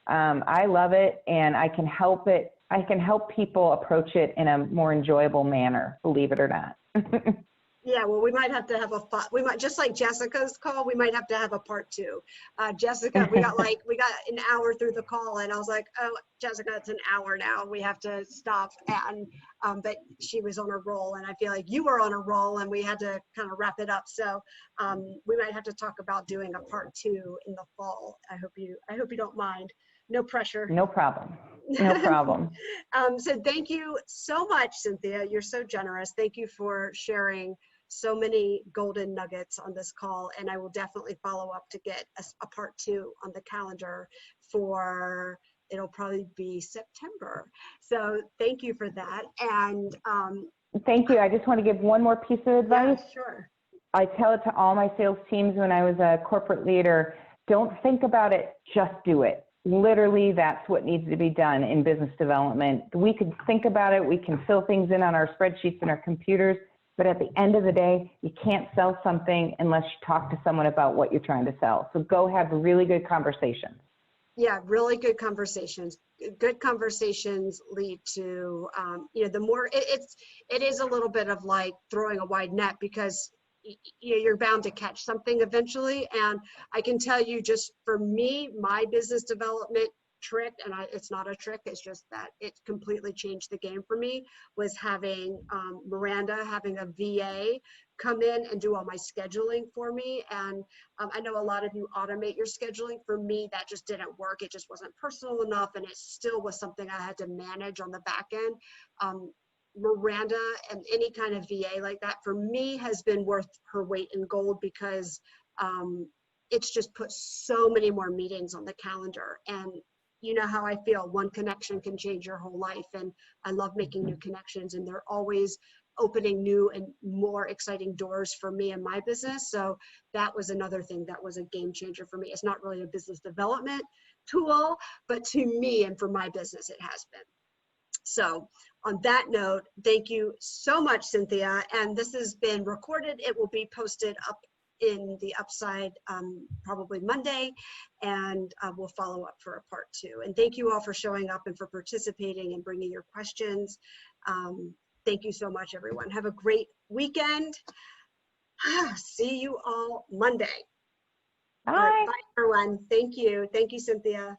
I love it and I can help it. I can help people approach it in a more enjoyable manner, believe it or not. Yeah, well, we might have to have we might, just like Jessica's call, we might have to have a part 2. Jessica, we got an hour through the call and I was like, oh, Jessica, it's an hour now. We have to stop. And, but she was on a roll and I feel like you were on a roll and we had to kind of wrap it up. So we might have to talk about doing a part 2 in the fall. I hope you don't mind. No pressure. No problem. No problem. So thank you so much, Cynthia. You're so generous. Thank you for sharing so many golden nuggets on this call. And I will definitely follow up to get a part 2 on the calendar for, it'll probably be September. So thank you for that. And thank you. I just want to give one more piece of advice. Yeah, sure. I tell it to all my sales teams when I was a corporate leader, don't think about it, just do it. Literally, that's what needs to be done in business development. We can think about it. We can fill things in on our spreadsheets and our computers. But at the end of the day, you can't sell something unless you talk to someone about what you're trying to sell. So go have really good conversations. Yeah, really good conversations. Good conversations lead to, the more, it is a little bit of like throwing a wide net because you're bound to catch something eventually. And I can tell you just for me, my business development trick, and it's not a trick, it's just that it completely changed the game for me, was having Miranda, having a VA come in and do all my scheduling for me. And I know a lot of you automate your scheduling. For me, that just didn't work. It just wasn't personal enough. And it still was something I had to manage on the back end. Miranda and any kind of VA like that for me has been worth her weight in gold because it's just put so many more meetings on the calendar. And you know how I feel, one connection can change your whole life. And I love making new connections and they're always opening new and more exciting doors for me and my business. So that was another thing that was a game changer for me. It's not really a business development tool, but to me and for my business, it has been. So on that note, thank you so much, Cynthia. And this has been recorded. It will be posted up in the Upside probably Monday, and we'll follow up for a part 2. And thank you all for showing up and for participating and bringing your questions. Thank you so much, everyone. Have a great weekend. See you all Monday. Bye. All right, bye, everyone. Thank you. Thank you, Cynthia.